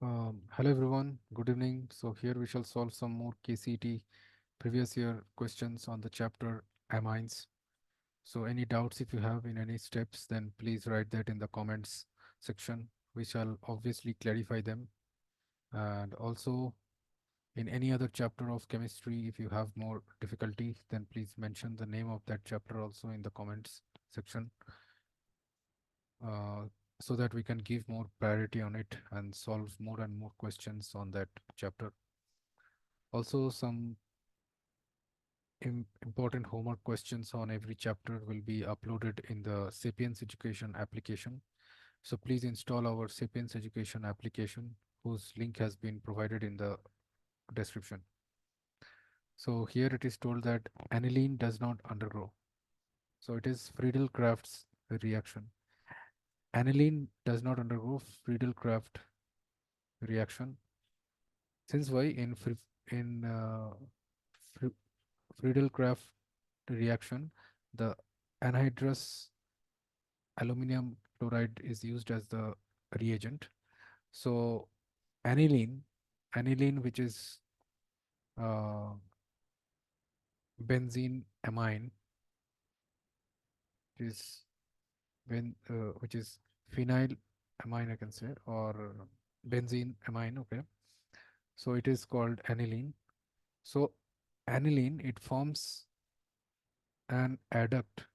Hello everyone, good evening. So here we shall solve some more KCET previous year questions on the chapter amines. So any doubts if you have in any steps, then please write that in the comments section. We shall obviously clarify them. And also in any other chapter of chemistry, if you have more difficulty, then please mention the name of that chapter also in the comments section. uh, so that we can give more priority on it and solve more and more questions on that chapter. Also, some important homework questions on every chapter will be uploaded in the Sapience Education application. So please install our Sapience Education application, whose link has been provided in the description. So here it is told that aniline does not undergo. So it is Friedel-Crafts reaction. Aniline does not undergo Friedel-Crafts reaction. Since why in Fri- Friedel-Crafts reaction, the anhydrous aluminum chloride is used as the reagent. So aniline, aniline which is uh, benzene amine, is which is phenyl amine I can say, or benzene amine. Okay, so it is called aniline. So aniline, it forms an adduct.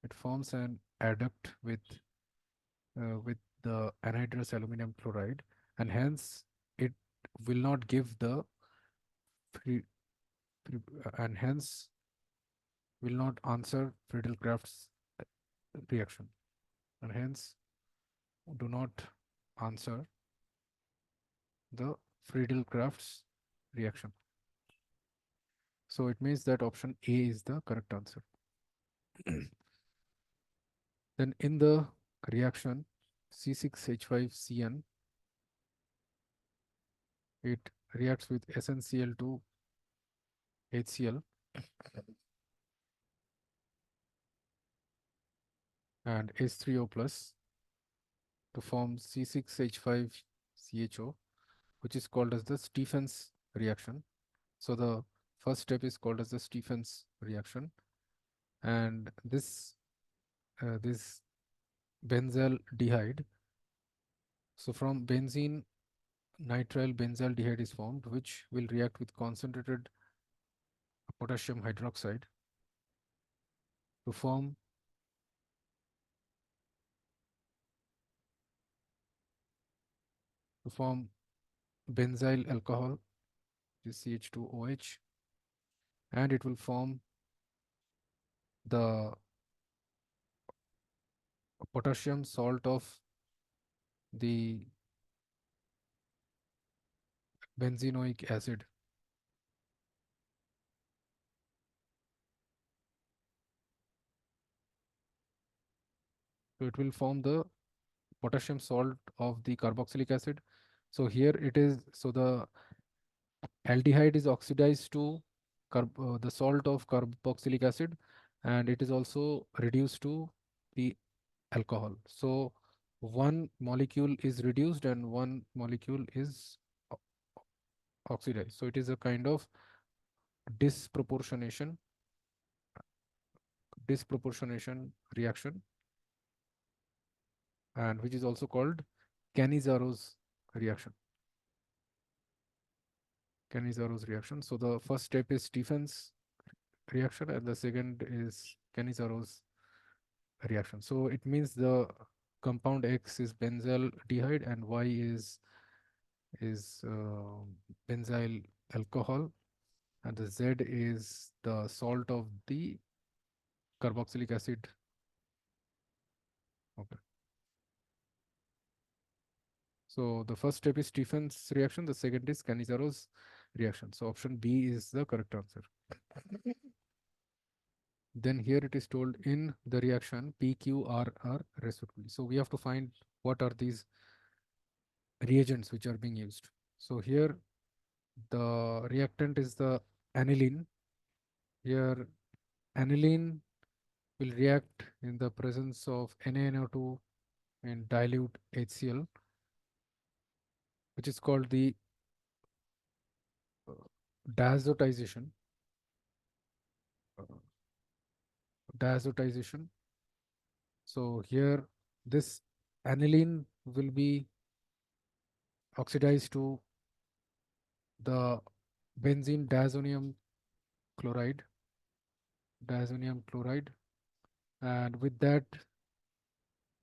It forms an adduct with the anhydrous aluminum chloride, and hence it will not give the free, and hence will not answer Friedel-Crafts reaction, and hence do not answer the Friedel-Crafts reaction. So it means that option A is the correct answer. Then in the reaction C6H5Cn, it reacts with SnCl2 HCl and H3O plus to form C6H5CHO, which is called as the Stephens reaction. So the first step is called as the Stephens reaction, and this benzaldehyde. So from benzene, nitrile benzaldehyde is formed, which will react with concentrated potassium hydroxide to form to form benzyl alcohol, which is CH2OH, and it will form the potassium salt of the benzenoic acid. So it will form the potassium salt of the carboxylic acid. So here it is, so the aldehyde is oxidized to the salt of carboxylic acid, and it is also reduced to the alcohol. So one molecule is reduced and one molecule is o- oxidized. So it is a kind of disproportionation disproportionation reaction, and which is also called Cannizaro's reaction. Cannizaro's reaction. So the first step is Stephens reaction, and the second is Cannizaro's reaction. So it means the compound X is benzaldehyde and Y is benzyl alcohol, and the Z is the salt of the carboxylic acid. Okay. So the first step is Stephens reaction, the second is Cannizaro's reaction. So option B is the correct answer. Then here it is told in the reaction PQRR respectively. So we have to find what are these reagents which are being used. So here the reactant is the aniline. Here aniline will react in the presence of NaNO2 and dilute HCl, which is called the uh, diazotization. uh, Diazotization. So here this aniline will be oxidized to the benzene chloride, diazonium chloride, and with that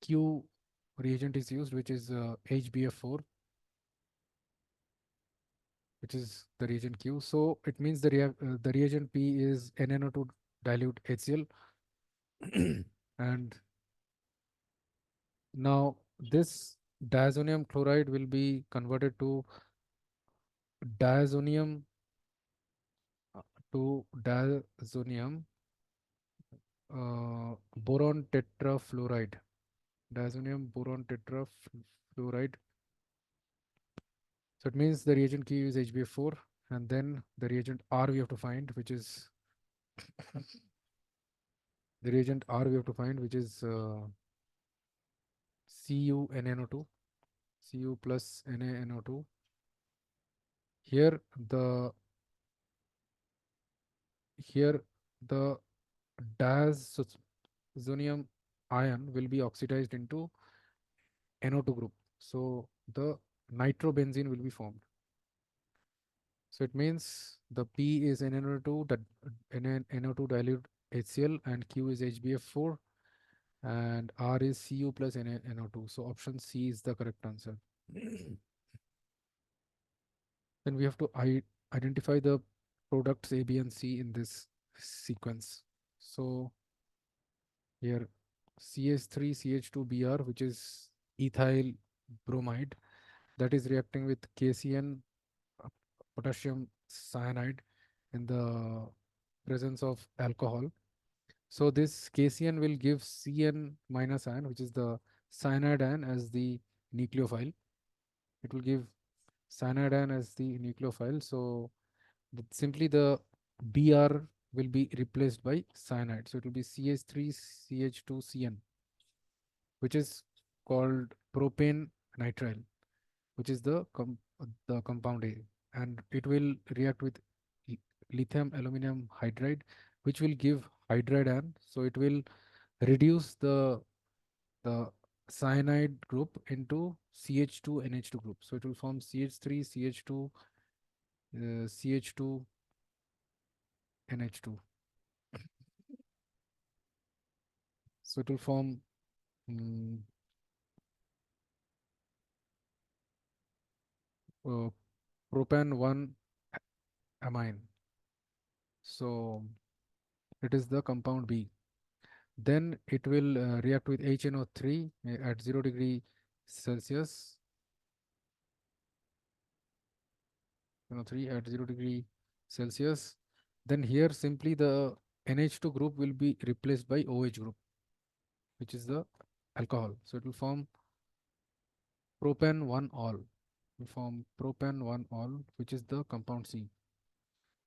Q reagent is used, which is HBF4, which is the reagent Q. So it means the reagent P is NNO2 dilute HCl, and now this diazonium chloride will be converted to diazonium uh, diazonium boron tetrafluoride. Diazonium boron tetrafluoride. So it means the reagent Q is HbF4, and then the reagent R we have to find, which is the reagent R we have to find, which is CuNnO2, Cu plus NaNO2. Here the here the diazonium ion will be oxidized into NO2 group. So the nitrobenzene will be formed. So it means the P is NNO2, that NO2 dilute HCl, and Q is HbF4, and R is Cu plus NO2. So option C is the correct answer. Then we have to identify the products A, B, and C in this sequence. So here CH3 CH2Br, which is ethyl bromide, that is reacting with KCN, uh, potassium cyanide, in the presence of alcohol. So this KCN will give CN minus ion, which is the cyanide ion, as the nucleophile. It will give cyanide ion as the nucleophile. So simply the Br will be replaced by cyanide. So it will be CH3 CH2CN, which is called propane nitrile, which is the compound A, and it will react with lithium aluminum hydride, which will give hydride ion. So it will reduce the cyanide group into CH2 NH2 group. So it will form CH3 CH2 CH2 NH2. So it will form mm, uh, propan 1 amine. So it is the compound B. Then it will react with HNO3 at 0 degree Celsius. NO3 at 0 degree Celsius. Then here simply the NH2 group will be replaced by OH group, which is the alcohol. So it will form propan 1 all. Will form propan 1 all, which is the compound C.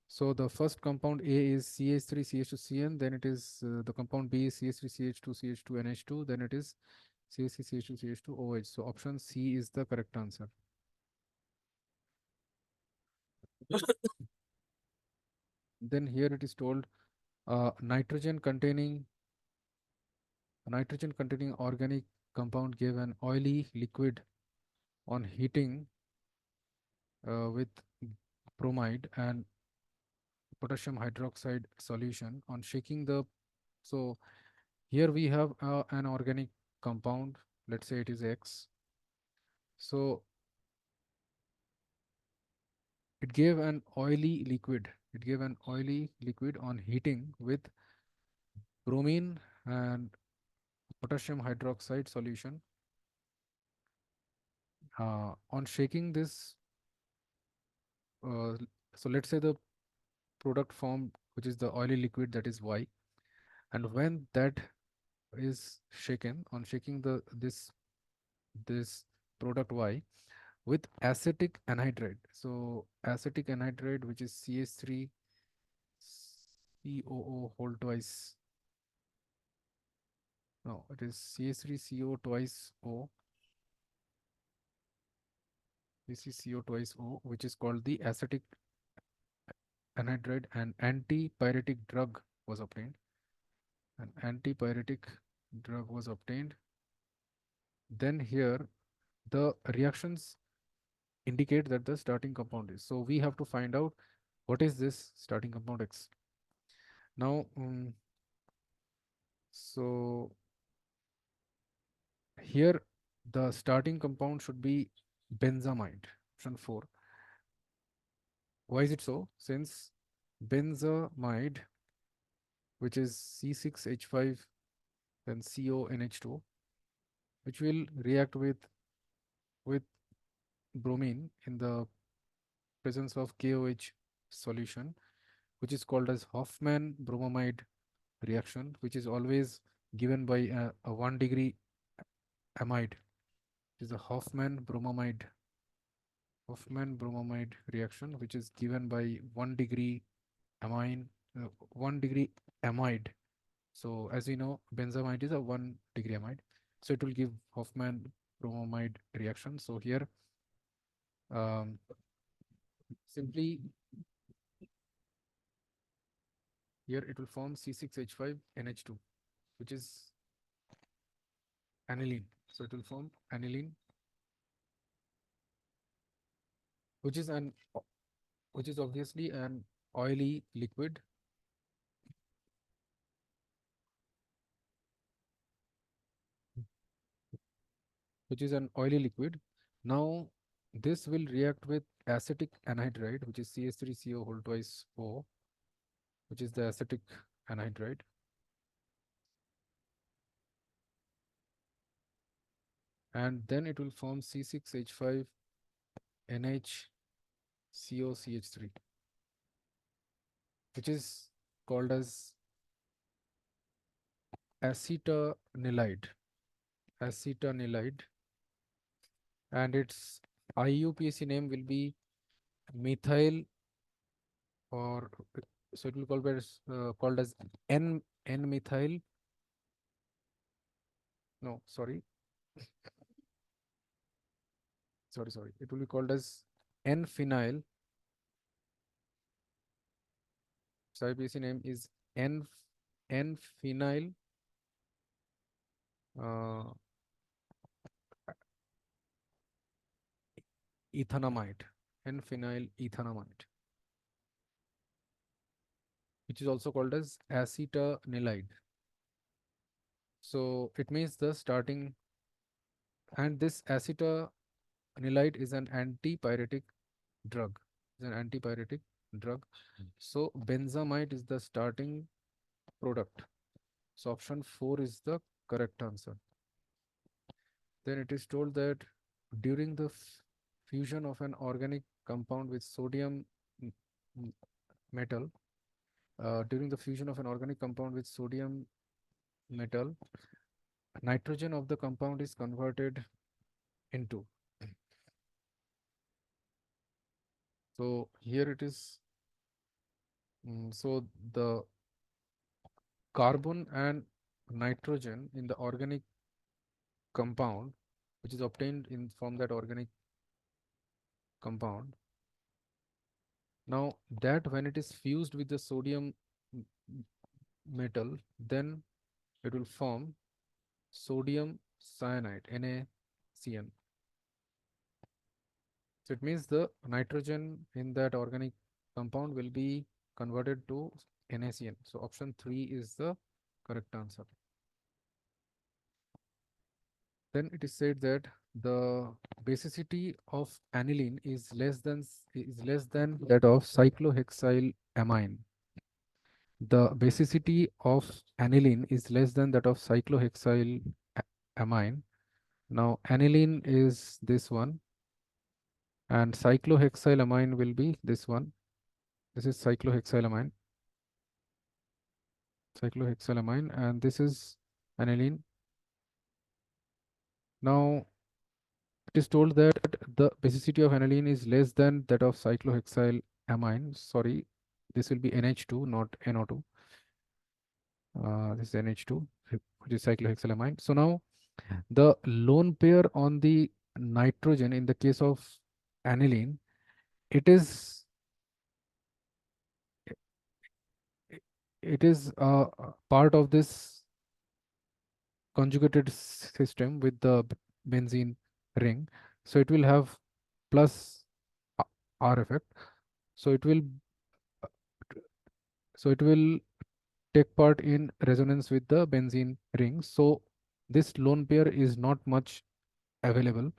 So the first compound A is CH3CH2CN, then it is the compound B is CH3CH2CH2NH2, then it is CH3CH2CH2OH. So option C is the correct answer. Then here it is told uh, nitrogen containing nitrogen containing organic compound gave an oily liquid on heating with bromide and potassium hydroxide solution. On shaking the, so here we have an organic compound, let's say it is X. So it gave an oily liquid. It gave an oily liquid on heating with bromine and potassium hydroxide solution. On shaking this, uh, so let's say the product formed, which is the oily liquid, that is Y, and when that is shaken, on shaking this product Y with acetic anhydride. So acetic anhydride, which is CH3 COO whole twice. No, it is CH3CO twice O CCCO twice O, which is called the acetic anhydride, and antipyretic drug was obtained. An antipyretic drug was obtained. Then here the reactions indicate that the starting compound is. So we have to find out what is this starting compound X. Now, so here the starting compound should be benzamide, option 4. Why is it so? Since benzamide, which is C6H5 then CONH2, which will react with bromine in the presence of KOH solution, which is called as Hoffman bromamide reaction, which is always given by a 1-degree amide. It is a Hoffman bromamide reaction, which is given by 1-degree amine, 1-degree amide. So as we know, benzamide is a 1-degree amide. So it will give Hoffman bromamide reaction. So here, simply here it will form C6H5NH2, which is aniline. So it will form aniline, which is an which is obviously an oily liquid, Now this will react with acetic anhydride, which is CH3CO whole twice O, which is the acetic anhydride. And then it will form C6H5NHCOCH3, which is called as acetanilide. And its IUPAC name will be methyl, or so it will called as N methyl. No, sorry. Sorry. It will be called as N phenyl. So IUPAC name is N phenyl ethanamide. N phenyl ethanamide, which is also called as acetanilide. So it means the starting, and this acetanilide is an antipyretic drug. So benzamide is the starting product. So option 4 is the correct answer. Then it is told that during the fusion of an organic compound with sodium metal, nitrogen of the compound is converted into. So here it is. So the carbon and nitrogen in the organic compound, which is obtained from that organic compound, now that when it is fused with the sodium metal, then it will form sodium cyanide, NaCN. So it means the nitrogen in that organic compound will be converted to NaCN. So option 3 is the correct answer. Then it is said that the basicity of aniline is less than that of cyclohexylamine. The basicity of aniline is less than that of cyclohexylamine. Now aniline is this one, and cyclohexylamine will be this one. This is cyclohexylamine, and this is aniline. Now it is told that the basicity of aniline is less than that of cyclohexylamine. Sorry, this will be NH2, not NO2. This is NH2, which is cyclohexylamine. So now the lone pair on the nitrogen in the case of aniline, it is it is part of this conjugated system with the benzene ring. So it will have plus uh, R effect. So it will so it will take part in resonance with the benzene ring. So this lone pair is not much available.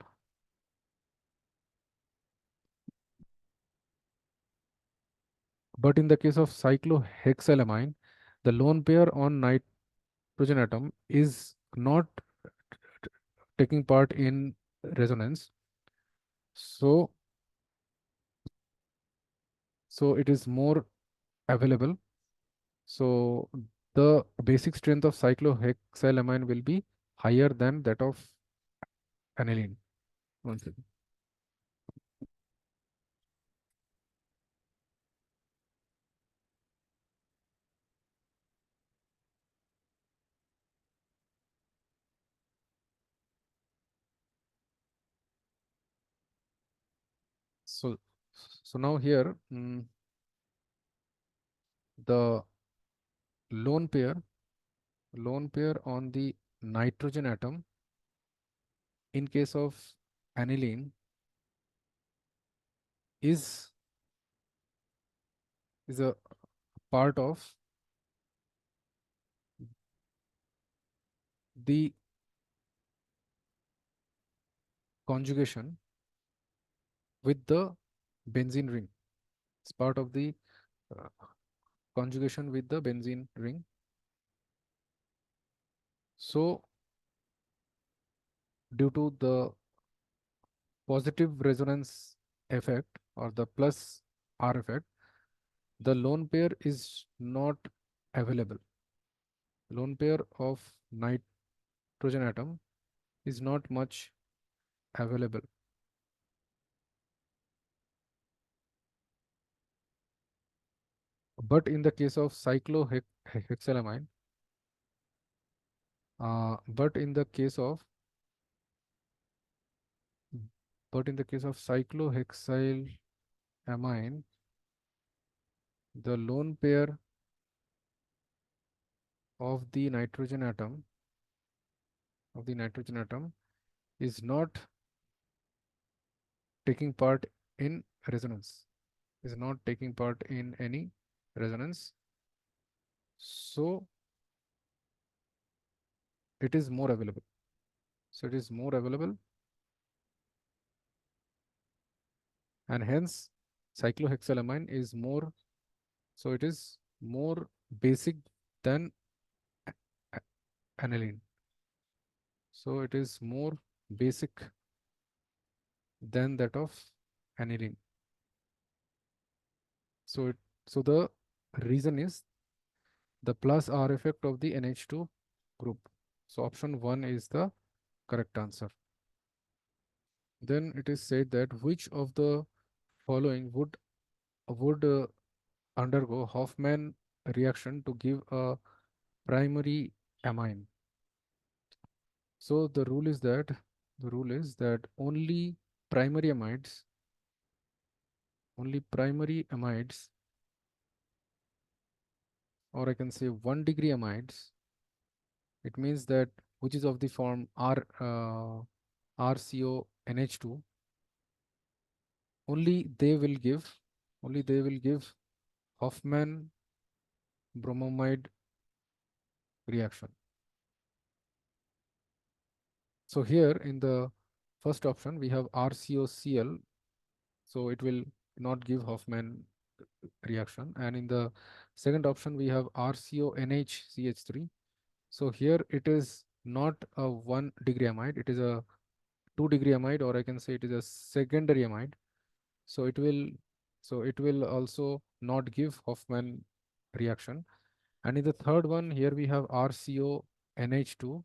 But in the case of cyclohexylamine, the lone pair on nitrogen atom is not taking part in resonance. So it is more available. So the basic strength of cyclohexylamine will be higher than that of aniline. One second. So now here the lone pair on the nitrogen atom in case of aniline is a part of the conjugation with the benzene ring. It's part of the uh, conjugation with the benzene ring. So due to the positive resonance effect or the plus R effect, the lone pair is not available. Lone pair of nitrogen atom is not much available. But in the case of cyclohexylamine, but in the case of cyclohexylamine, the lone pair of the nitrogen atom is not taking part in resonance, is not taking part in any resonance. So it is more available. So it is more available, and hence cyclohexylamine is more, so it is more basic than aniline. So it is more basic than that of aniline. So the reason is the plus R effect of the NH2 group. So option 1 is the correct answer. Then it is said that which of the following would undergo Hoffman reaction to give a primary amine. So the rule is that primary amides only primary amides, or I can say 1-degree amides, it means that which is of the form RCONH2, only they will give Hoffman bromamide reaction. So here in the first option we have RCOCl, so it will not give Hoffman reaction, and in the second option we have RCONHCH3. So here it is not a 1-degree amide, it is a 2-degree amide, or I can say it is a secondary amide. So it will also not give Hoffman reaction. And in the third one, here we have RCONH2,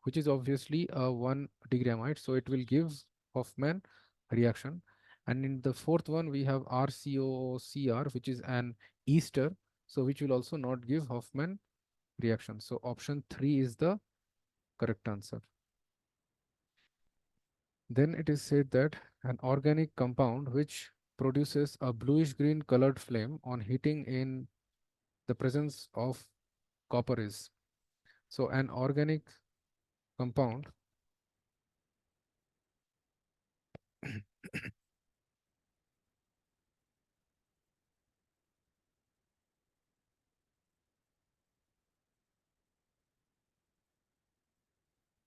which is obviously a 1-degree amide, so it will give Hoffman reaction. And in the fourth one, we have RCOCr, which is an ester, so which will also not give Hoffman reaction. So option 3 is the correct answer. Then it is said that an organic compound which produces a bluish green colored flame on heating in the presence of copper is. So an organic compound,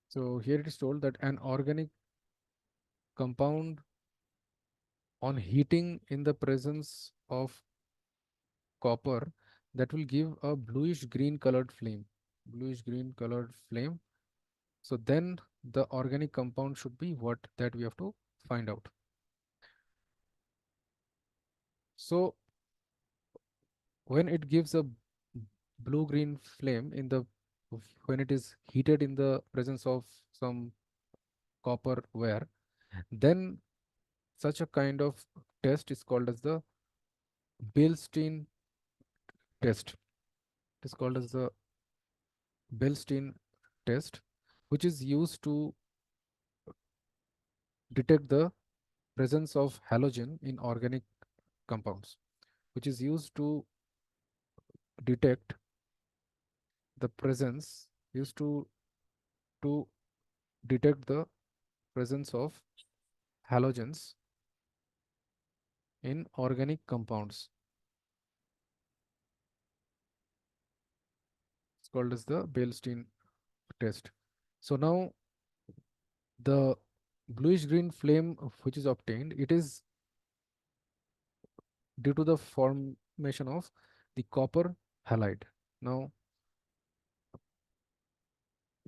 so here it is told that an organic compound on heating in the presence of copper, that will give a bluish green colored flame. Bluish green colored flame. So then the organic compound should be what that we have to find out. So when it gives a blue green flame in the when it is heated in the presence of some copper wire, then such a kind of test is called as the Bilstein test. It is called as the Bilstein test, which is used to detect the presence of halogen in organic compounds, which is used to detect the presence used to detect the presence of halogens in organic compounds. It's called as the Bilstein test. So now the bluish green flame which is obtained, it is due to the formation of the copper halide. Now,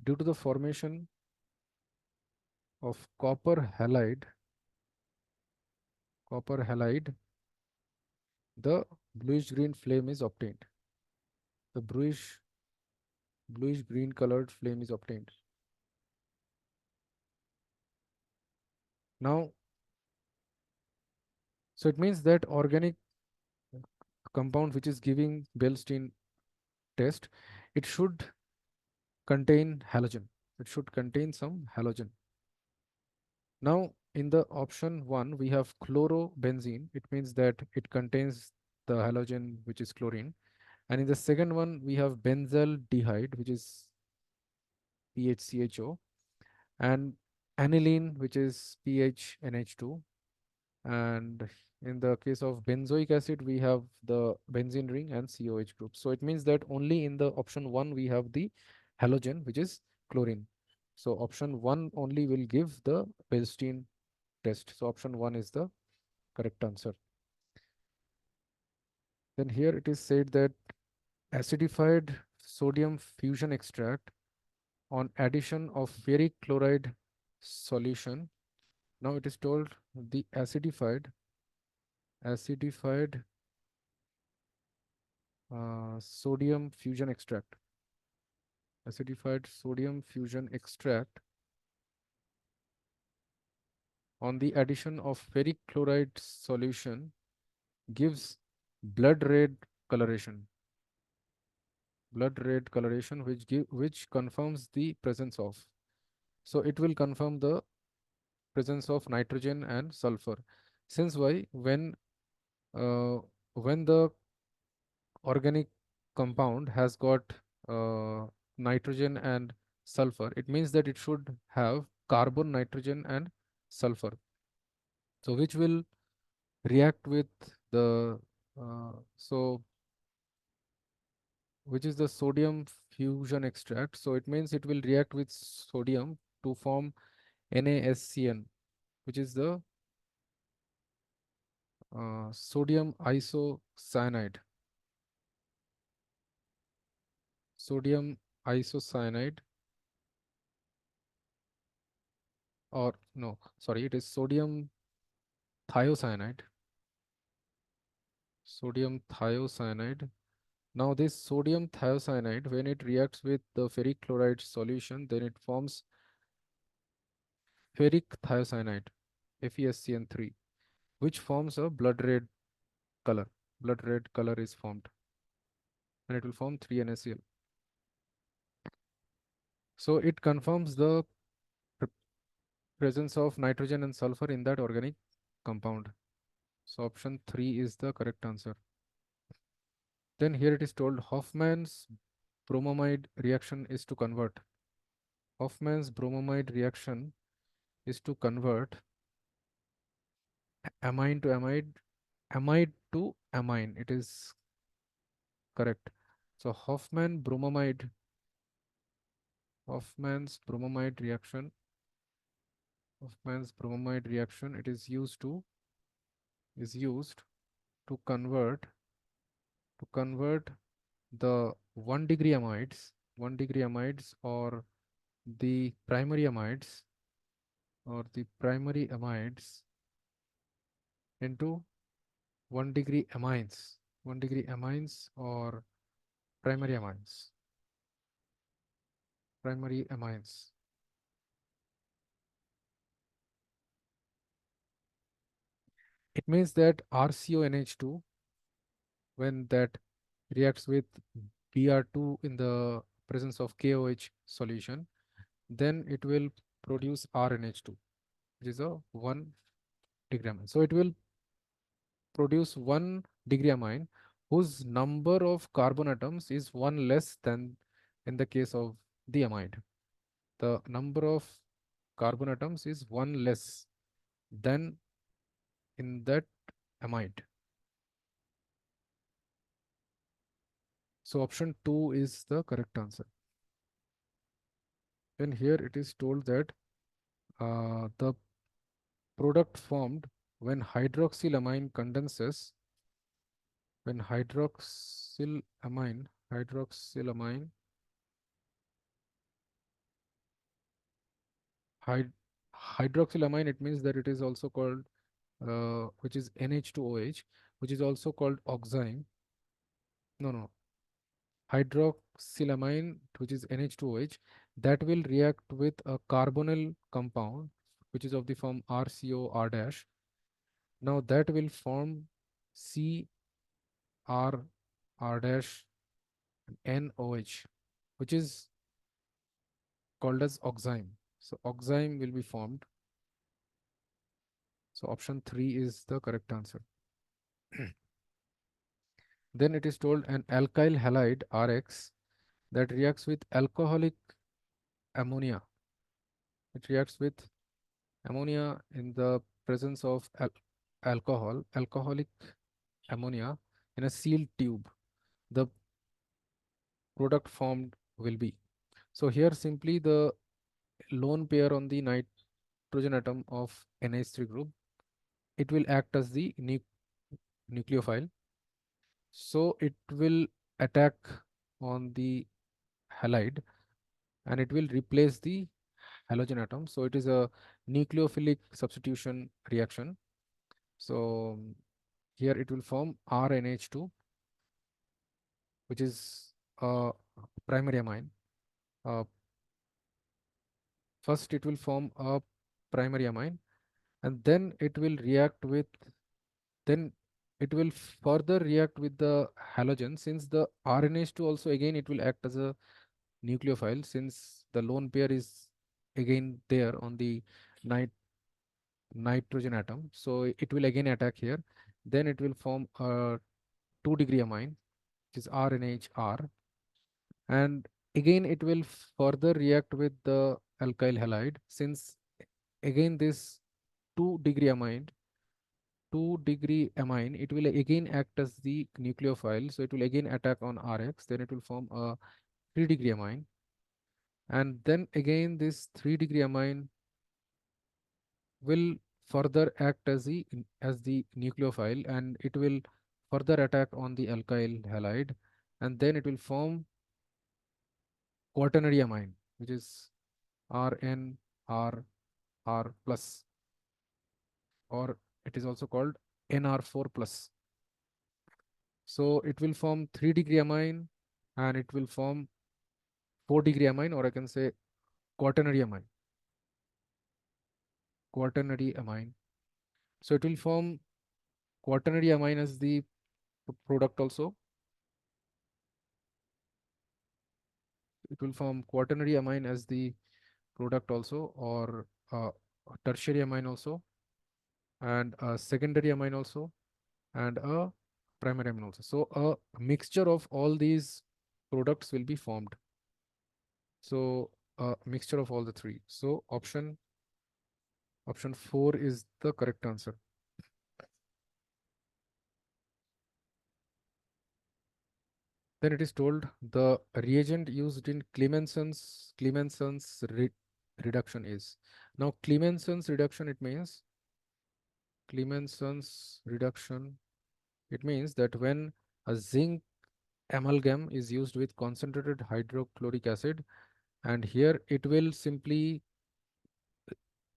due to the formation of copper halide, the bluish green flame is obtained. The bluish green colored flame is obtained. Now, so it means that organic compound which is giving Bilstein test, it should contain halogen. It should contain some halogen. Now, in the option 1, we have chlorobenzene. It means that it contains the halogen, which is chlorine. And in the second one, we have benzaldehyde, which is PHCHO, and aniline, which is PHNH2. And in the case of benzoic acid, we have the benzene ring and COH group. So it means that only in the option 1, we have the halogen, which is chlorine. So option 1 only will give the Bilstein test. So option 1 is the correct answer. Then here it is said that acidified sodium fusion extract on addition of ferric chloride solution. Now it is told the acidified sodium fusion extract. Acidified sodium fusion extract on the addition of ferric chloride solution gives blood red coloration. Blood red coloration which confirms the presence of. So it will confirm the presence of nitrogen and sulfur. Since why uh, when the organic compound has got nitrogen and sulfur, it means that it should have carbon, nitrogen, and sulfur. So which will react with the so which is the sodium fusion extract. So it means it will react with sodium to form NaSCN, which is the sodium isocyanide. Sodium isocyanide, or no, sorry, it is sodium thiocyanide. Sodium thiocyanide. Now this sodium thiocyanide, when it reacts with the ferric chloride solution, then it forms ferric thiocyanide, FeSCN3, which forms a blood red color. Blood red color is formed, and it will form 3NaCl. So it confirms the presence of nitrogen and sulfur in that organic compound. So option 3 is the correct answer. Then here it is told Hoffman's bromamide reaction is to convert. Hoffman's bromamide reaction is to convert amine to amide, amide to amine. It is correct. So Hoffman's bromamide reaction, it is used to convert the 1 degree amides or the primary amides into 1 degree amines, 1 degree amines or primary amines, primary amines. It means that RCONH2, when that reacts with Br2 in the presence of KOH solution, then it will produce RNH2, which is a 1 degree amine. So it will produce 1 degree amine whose number of carbon atoms is one less than in the case of the amide. The number of carbon atoms is one less than in that amide. So option 2 is the correct answer. Then here it is told that the product formed when hydroxylamine condenses, when hydroxylamine hyd hydroxylamine, it means that it is also called which is NH2OH, which is also called oxime. No, hydroxylamine, which is NH2OH, that will react with a carbonyl compound, which is of the form RCOR dash. Now that will form CR R dash NOH, which is called as oxime. So oxime will be formed. So option 3 is the correct answer. Then it is told an alkyl halide RX that reacts with alcoholic ammonia. It reacts with ammonia in the presence of alcoholic ammonia in a sealed tube. The product formed will be. So here simply the lone pair on the nitrogen atom of NH3 group, it will act as the nucleophile. So it will attack on the halide and it will replace the halogen atom. So it is a nucleophilic substitution reaction. So here it will form RNH2, which is a primary amine. First it will form a primary amine and then it will further react with the halogen, since the RNH2 also again it will act as a nucleophile, since the lone pair is again there on the nit nitrogen atom. So it will again attack here. Then it will form a 2 degree amine, which is RNHR, and again it will further react with the alkyl halide, since again this 2 degree amine 2 degree amine, it will again act as the nucleophile, so it will again attack on Rx, then it will form a 3 degree amine, and then again this 3 degree amine will further act as the nucleophile, and it will further attack on the alkyl halide, and then it will form quaternary amine, which is RnRr plus, or it is also called NR4 plus. So it will form 3 degree amine and it will form 4 degree amine, or I can say quaternary amine. Quaternary amine. So it will form quaternary amine as the product also. It will form quaternary amine as the product also, or tertiary amine also, and a secondary amine also, and a primary amine also. So a mixture of all these products will be formed. So a mixture of all the three. So option 4 is the correct answer. Then it is told the reagent used in Clemenson's reduction is. Now Clemenson's reduction, it means Clemenson's reduction, it means that when a zinc amalgam is used with concentrated hydrochloric acid, and here it will simply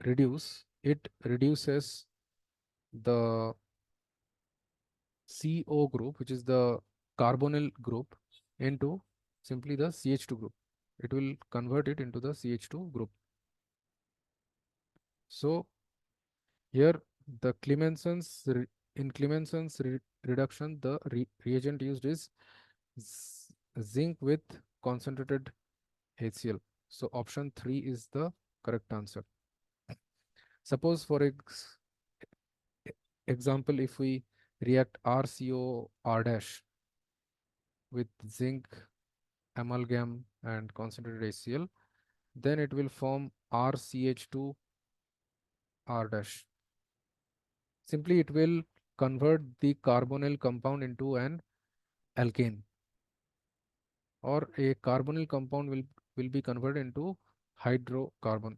it reduces the CO group, which is the carbonyl group, into simply the CH2 group. It will convert it into the CH2 group. So here the in Clemenson's reduction, the reagent used is zinc with concentrated HCl. So option 3 is the correct answer. Suppose for example, if we react RCOR dash with zinc amalgam and concentrated HCl, then it will form RCH2 R dash. Simply it will convert the carbonyl compound into an alkane, or a carbonyl compound will be converted into hydrocarbon,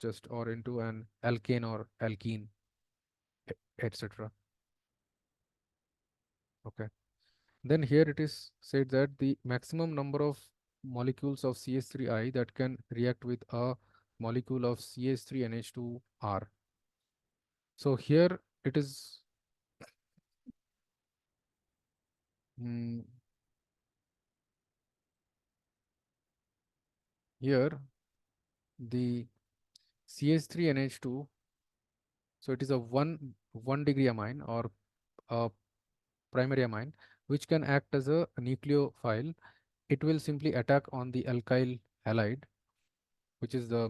just, or into an alkane or alkene, etc. Okay. Then here it is said that the maximum number of molecules of CH3I that can react with a molecule of CH3NH2R. So here it is mm, here the CH3NH2. So it is a one degree amine, or a primary amine, which can act as a nucleophile. It will simply attack on the alkyl halide, which is the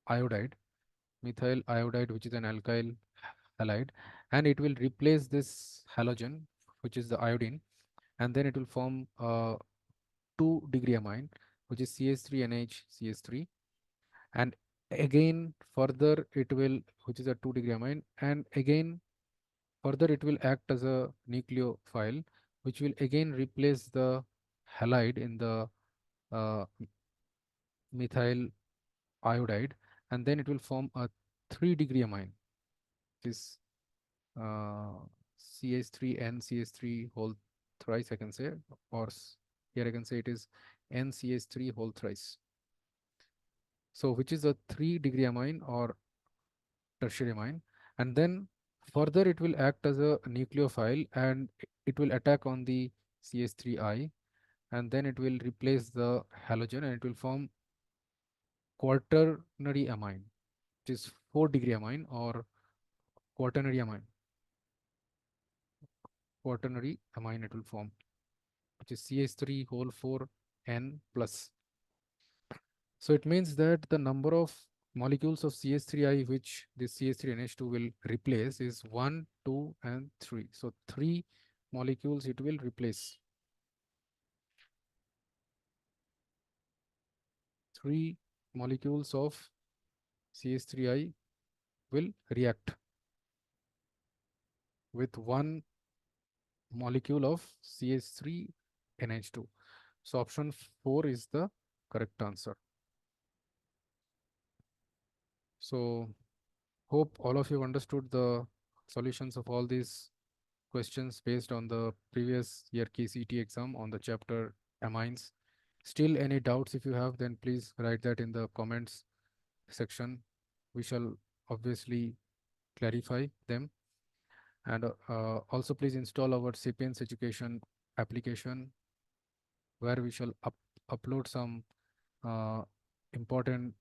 iodide, methyl iodide, which is an alkyl halide, and it will replace this halogen, which is the iodine, and then it will form a 2-degree amine, which is CH3NH3, and again further it will, which is a 2-degree amine, and again further it will act as a nucleophile, which will again replace the halide in the uh, methyl iodide, and then it will form a 3-degree amine, which is uh, CH3 NCH3 whole thrice, I can say, or here I can say it is NCH3 whole thrice. So which is a 3-degree amine or tertiary amine, and then further it will act as a nucleophile, and it will attack on the CH3I, and then it will replace the halogen, and it will form quaternary amine, which is 4-degree amine or quaternary amine. Quaternary amine it will form, which is CH3 whole 4 N plus. So it means that the number of molecules of CH3I which this CH3NH2 will replace is 1, 2, and 3. So 3 molecules it will replace. 3 molecules of CH3I will react with 1 molecule of CH3NH2. So option 4 is the correct answer. So hope all of you understood the solutions of all these questions based on the previous year KCET exam on the chapter amines. Still any doubts if you have, then please write that in the comments section. We shall obviously clarify them. And also please install our Sapience education application, where we shall upload some uh, important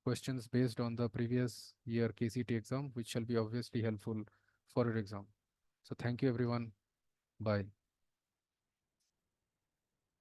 questions based on the previous year KCET exam, which shall be obviously helpful for your exam. So thank you everyone. Bye.